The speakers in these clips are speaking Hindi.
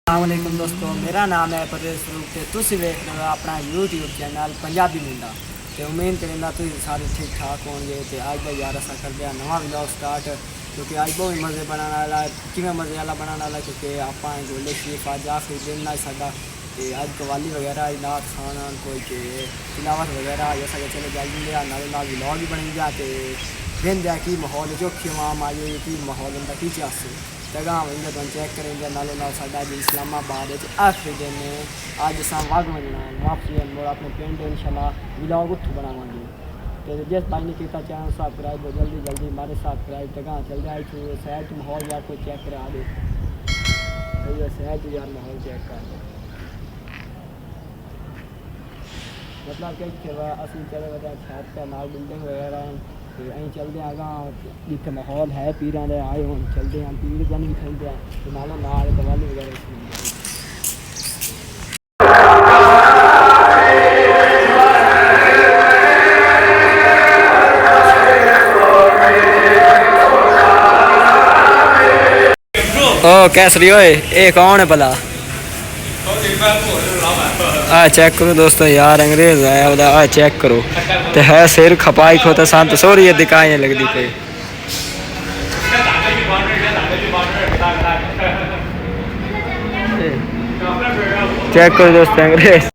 अस्सलामुअलैकुम दोस्तों, मेरा नाम है परवेज़ फ़रूक ते तुसी वेख रहे हो अपना यूट्यूब चैनल पंजाबी मुंडा। तो उम्मीद करेंदा तुम सारे ठीक ठाक होंगे। तो अज का यार असा कर दिया नवा व्लॉग स्टार्ट, क्योंकि अज बहुत मज़े बनाने वाला किमें मज़े वाला बनाने वाला, क्योंकि आप गोले शरीफ अज आखिरी दिन ना साडा ते अज कवाली वगैरह नात खाना कोई के तिलावत वगैरह जैसा कि चले जल्दी लिया नाल व्लॉग भी बन गया। तो दिन दिया कि माहौल जो खिमाम आई कि माहौल उनका की चास जगह वही तुम चेक करेंगे नालों नाल साडा जी इस्लामाबाद आखिरी दिन अज अस वग वजना वापसी मोड़ अपने पिंड इंशाल्लाह व्लॉग उत्थों बनावांगे। तो जिस भाई ने किया चैनल सब्सक्राइब जल्दी जल्दी मारे सब्सक्राइब जगह चल जाए इतने शहर माहौल यार कोई चेक करा दे शहर यार माहौल चेक कर दे मतलब कि असं चले वजह छत का नाल बिल्डिंग वगैरह तो अं चलते हैं अगर जिते माहौल है पीर आए हूँ चलते हैं पीर जन भी खेलते हैं तो नालों नाल कवाली वगैरह ओ कैसरी ओए ये कौन है भला चेक करो दोस्तों यार अंग्रेज आया चेक करो तो है सिर खपाई खोता शांत सोरी ये दिखाई लगती कोई चेक करो दोस्तों अंग्रेज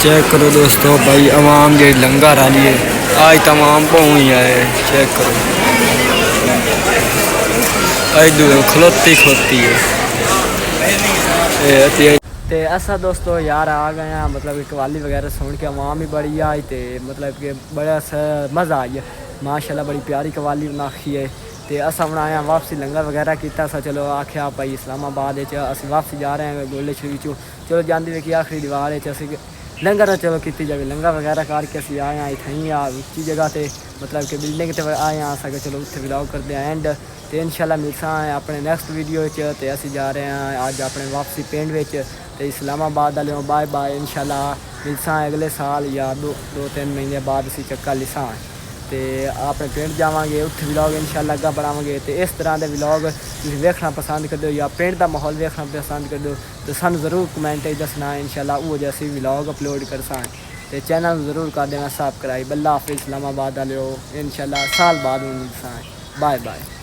चेक करो दोस्तों भाई आवाम जी लंगर आ रही है आज तमाम पाँव ही आए चेक करो आज खलोती खोती है तो ऐसा दोस्तों यार आ गए हैं मतलब कि कवाली वगैरह सुन के आवाम भी बड़ी आई तो मतलब कि बड़ा मज़ा आई है माशाल्लाह बड़ी प्यारी कवाली बनाखी है। तो असा बनाया वापसी लंगर वगैरह किया सा चलो आख्या भाई इस्लामाबाद अस वापसी जा रहे हैं गोले शरीफ चो चलो जाती वे कि आखिरी दीवार अस लंगर चलो की जाए लंगर वगैरह करके असी आए हैं इतनी उच्ची जगह से मतलब कि बिल्डिंग से आए हैं अस चलो उत्थे व्लॉग करते हैं एंड तो इंशाल्लाह मिलसा है अपने नैक्सट वीडियो तो असी जा रहे हैं अज अपने वापसी पिंड तो इस्लामाबाद वाले बाय बाय इंशाल्लाह मिलसा अगले साल या दो तीन महीने बाद असी चक्का लिसा ਤੇ ਆਪਣੇ ਪਿੰਡ ਜਾਵਾਂਗੇ, ਉੱਥੇ ਵਲੌਗ ਇਨਸ਼ਾਅੱਲਾ ਅੱਗਾ ਬਣਾਵਾਂਗੇ। ਤੇ ਇਸ ਤਰ੍ਹਾਂ ਦੇ ਵਲੌਗ ਤੁਸੀਂ ਵੇਖਣਾ ਪਸੰਦ ਕਰਦੇ ਹੋ ਜਾਂ ਪਿੰਡ ਦਾ ਮਾਹੌਲ ਵੇਖਣਾ ਪਸੰਦ ਕਰਦੇ ਹੋ ਤਾਂ ਸਾਨੂੰ ਜ਼ਰੂਰ ਕਮੈਂਟ 'ਚ ਦੱਸਣਾ। ਇਨਸ਼ਾਅੱਲਾ ਉਹ ਜਿਹੇ ਅਸੀਂ ਵਲੌਗ ਅਪਲੋਡ ਕਰਸਾਂ। ਤੇ ਚੈਨਲ ਨੂੰ ਜ਼ਰੂਰ ਕਰ ਦੇਣਾ ਸਬਸਕ੍ਰਾइब। अल्लाह हाफिज़। इस्लामाबाद वाले इनशाअल्लाह साल बाद मिलसां। Bye bye.